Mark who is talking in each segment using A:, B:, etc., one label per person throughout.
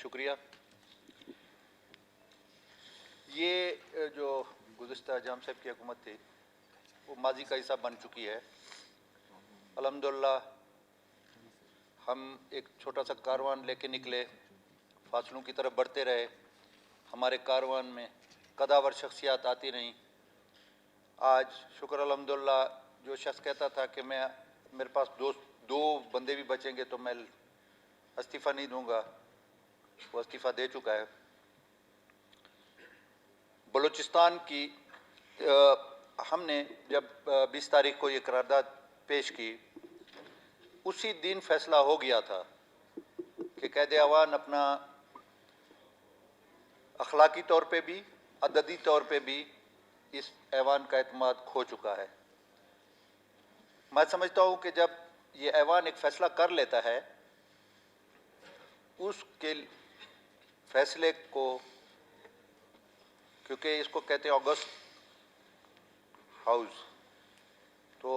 A: शुक्रिया। ये जो गुज़िश्ता जाम साहब की हुकूमत थी वो माजी का हिस्सा बन चुकी है। अल्हम्दुलिल्लाह हम एक छोटा सा कारवान लेके निकले, फासलों की तरफ बढ़ते रहे। हमारे कारवान में कदावर शख्सियात आती रहीं। आज शुक्र अल्हम्दुलिल्लाह जो शख्स कहता था कि मेरे पास दो बंदे भी बचेंगे तो मैं इस्तीफ़ा नहीं दूंगा, वो इस्तीफ़ा दे चुका है। बलूचिस्तान की हमने जब 20 तारीख को ये करारदाद पेश की, उसी दिन फैसला हो गया था कि कैद अवान अपना अखलाकी तौर पे भी अददी तौर पे भी इस ऐवान का एतमाद खो चुका है। मैं समझता हूँ कि जब ये ऐवान एक फ़ैसला कर लेता है, उसके फैसले को, क्योंकि इसको कहते हैं ऑगस्ट हाउस, तो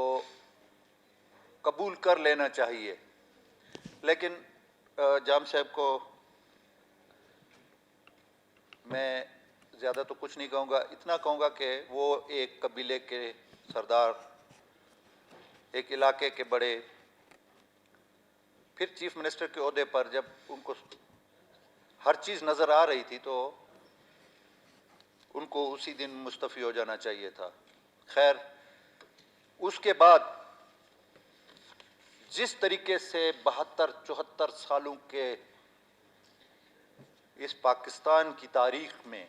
A: कबूल कर लेना चाहिए। लेकिन जाम साहब को मैं ज़्यादा तो कुछ नहीं कहूँगा, इतना कहूँगा कि वो एक कबीले के सरदार, एक इलाके के बड़े, फिर चीफ मिनिस्टर के ओहदे पर जब उनको हर चीज़ नज़र आ रही थी तो उनको उसी दिन मुस्तफ़ी हो जाना चाहिए था। खैर, उसके बाद जिस तरीके से 72-74 सालों के इस पाकिस्तान की तारीख में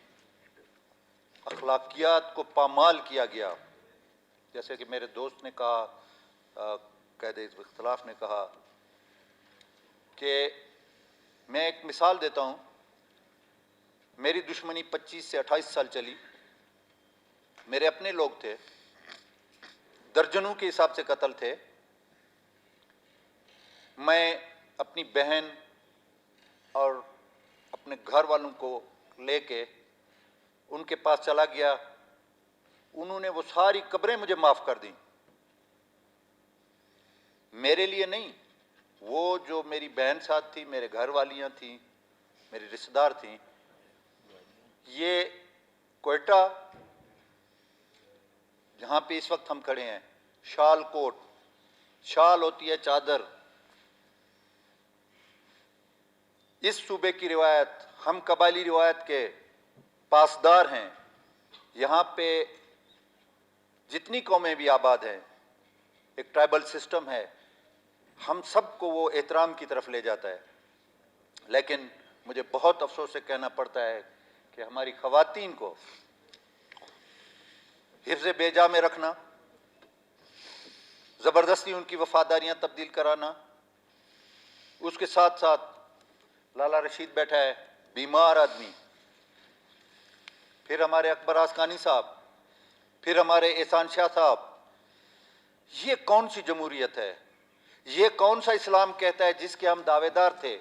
A: अखलाकियात को पामाल किया गया, जैसे कि मेरे दोस्त ने कहा, कैद इख्तिलाफ ने कहा, कि मैं एक मिसाल देता हूँ। मेरी दुश्मनी 25 से 28 साल चली। मेरे अपने लोग थे, दर्जनों के हिसाब से कत्ल थे। मैं अपनी बहन और अपने घर वालों को लेके उनके पास चला गया। उन्होंने वो सारी कब्रें मुझे माफ़ कर दी। मेरे लिए नहीं, वो जो मेरी बहन साथ थी, मेरे घर वालियाँ थीं, मेरी रिश्तेदार थीं। ये कोयटा जहाँ पे इस वक्त हम खड़े हैं, शाल कोट, शाल होती है चादर। इस सूबे की रिवायत, हम कबायली रिवायत के पासदार हैं। यहाँ पे जितनी कौमें भी आबाद हैं, एक ट्राइबल सिस्टम है, हम सबको वो एहतराम की तरफ ले जाता है। लेकिन मुझे बहुत अफसोस से कहना पड़ता है कि हमारी ख़वातीन को हिफ्ज़ बेजा में रखना, ज़बरदस्ती उनकी वफादारियाँ तब्दील कराना, उसके साथ साथ लाला रशीद बैठा है, बीमार आदमी, फिर हमारे अकबर आसकानी साहब, फिर हमारे एहसान शाह साहब। ये कौन सी जमहूरियत है? ये कौन सा इस्लाम कहता है जिसके हम दावेदार थे?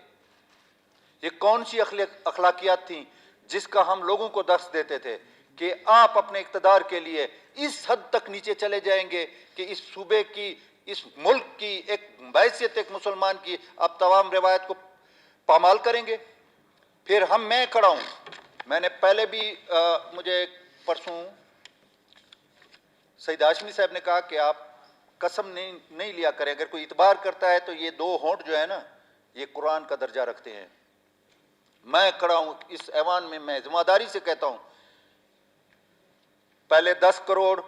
A: ये कौन सी अखलाकियात थी जिसका हम लोगों को दर्स देते थे कि आप अपने इक़्तिदार के लिए इस हद तक नीचे चले जाएंगे कि इस सूबे की, इस मुल्क की एक हैसियत एक मुसलमान की आप तमाम रिवायत को पामाल करेंगे। फिर मैं खड़ा हूँ। मैंने पहले भी मुझे परसों सईद हाशमी साहब ने कहा कि आप कसम नहीं लिया करें, अगर कोई इतबार करता है तो ये दो होंठ जो है ना, ये कुरान का दर्जा रखते हैं। मैं खड़ा हूं इस ऐवान में, मैं जिम्मेदारी से कहता हूं, पहले 10 करोड़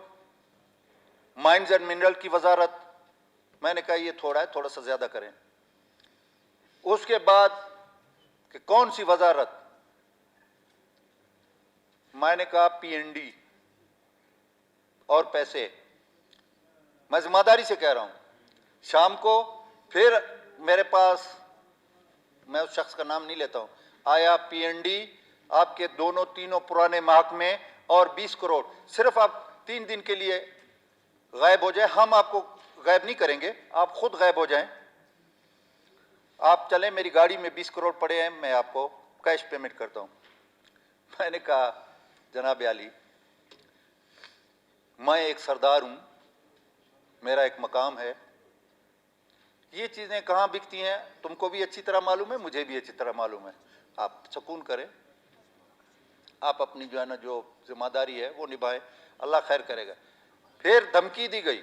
A: माइंस एंड मिनरल की वजारत, मैंने कहा ये थोड़ा है, थोड़ा सा ज्यादा करें। उसके बाद कि कौन सी वजारत, मैंने कहा पीएनडी और पैसे। मैं जिम्मेदारी से कह रहा हूं। शाम को फिर मेरे पास, मैं उस शख्स का नाम नहीं लेता हूं, आया पीएनडी, आपके दोनों तीनों पुराने महकमे और 20 करोड़, सिर्फ आप 3 दिन के लिए गायब हो जाए। हम आपको गायब नहीं करेंगे, आप खुद गायब हो जाएं। आप चलें, मेरी गाड़ी में 20 करोड़ पड़े हैं, मैं आपको कैश पेमेंट करता हूं। मैंने कहा जनाब आली, मैं एक सरदार हूं, मेरा एक मकाम है, ये चीज़ें कहाँ बिकती हैं तुमको भी अच्छी तरह मालूम है, मुझे भी अच्छी तरह मालूम है। आप सुकून करें, आप अपनी जो है ना जो जिम्मेदारी है वो निभाएं, अल्लाह खैर करेगा। फिर धमकी दी गई,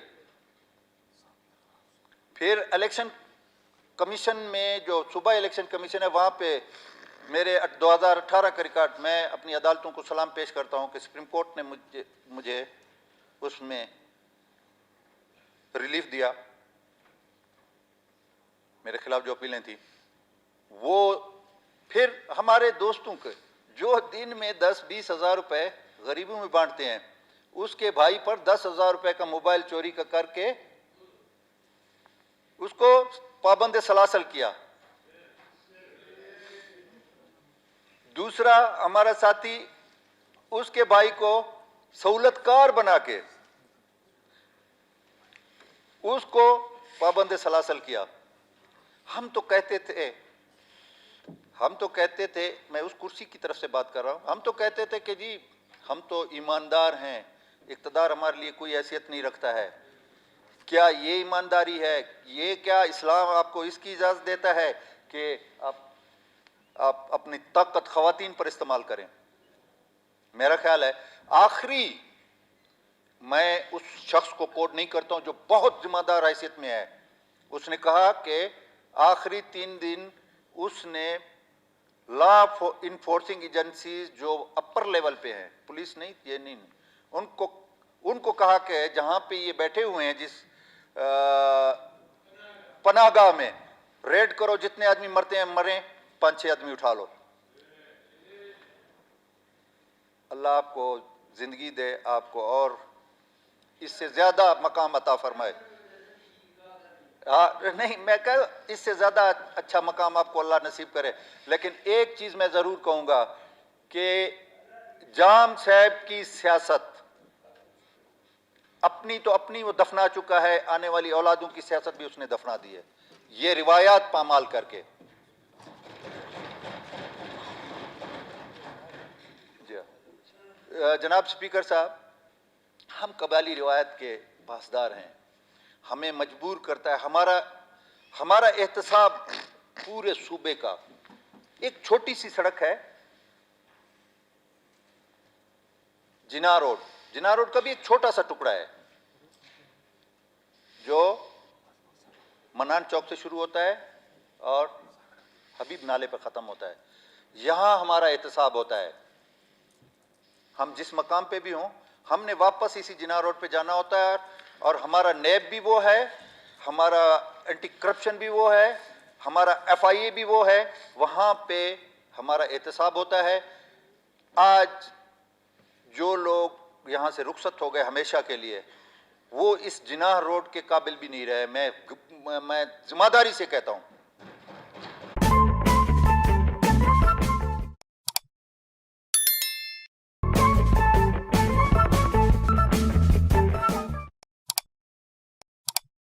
A: फिर इलेक्शन कमीशन में, जो सुबह इलेक्शन कमीशन है, वहाँ पे मेरे 2018 का रिकॉर्ड, मैं अपनी अदालतों को सलाम पेश करता हूँ कि सुप्रीम कोर्ट ने मुझे उसमें रिलीफ दिया। मेरे खिलाफ जो अपीलें थी वो, फिर हमारे दोस्तों के जो दिन में 10-20 हज़ार रुपए गरीबों में बांटते हैं, उसके भाई पर 10,000 रुपए का मोबाइल चोरी करके उसको पाबंद सलासल किया। दूसरा हमारा साथी, उसके भाई को सहूलतकार बना के उसको पाबंद सलासल किया। हम तो कहते थे, मैं उस कुर्सी की तरफ से बात कर रहा हूं, हम तो कहते थे कि जी हम तो ईमानदार हैं, इक़्तिदार हमारे लिए कोई हैसियत नहीं रखता है। क्या ये ईमानदारी है? ये क्या इस्लाम आपको इसकी इजाज़त देता है कि आप अपनी ताकत ख़वातीन पर इस्तेमाल करें? मेरा ख्याल है आखिरी, मैं उस शख्स को कोट नहीं करता हूं जो बहुत जिम्मेदार हैसियत में है, उसने कहा कि आखिरी 3 दिन उसने लॉ इन्फोर्सिंग एजेंसीज जो अपर लेवल पे हैं, पुलिस नहीं, ये नहीं, उनको कहा कि जहां पे ये बैठे हुए हैं, जिस पनाहगाह में, रेड करो, जितने आदमी मरते हैं मरें, 5-6 आदमी उठा लो। अल्लाह आपको जिंदगी दे, आपको और इससे ज्यादा मकाम अता फरमाए। नहीं, मैं कह इससे ज्यादा अच्छा मकाम आपको अल्लाह नसीब करे। लेकिन एक चीज मैं जरूर कहूंगा कि जाम साहब की सियासत अपनी तो अपनी वो दफना चुका है, आने वाली औलादों की सियासत भी उसने दफना दी है, ये रिवायात पामाल करके। जनाब स्पीकर साहब, हम कबायली रिवायत के पासदार हैं, हमें मजबूर करता है हमारा एहतसाब पूरे सूबे का। एक छोटी सी सड़क है जिना रोड का भी एक छोटा सा टुकड़ा है जो मनान चौक से शुरू होता है और हबीब नाले पर ख़त्म होता है। यहां हमारा एहतसाब होता है। हम जिस मकाम पे भी हों, हमने वापस इसी जिना रोड पे जाना होता है, और हमारा नैब भी वो है, हमारा एंटी करप्शन भी वो है, हमारा FIA भी वो है, वहां पे हमारा एहतसाब होता है। आज जो लोग यहां से रुखसत हो गए हमेशा के लिए, वो इस जिनाह रोड के काबिल भी नहीं रहे। मैं जिम्मेदारी से कहता हूं,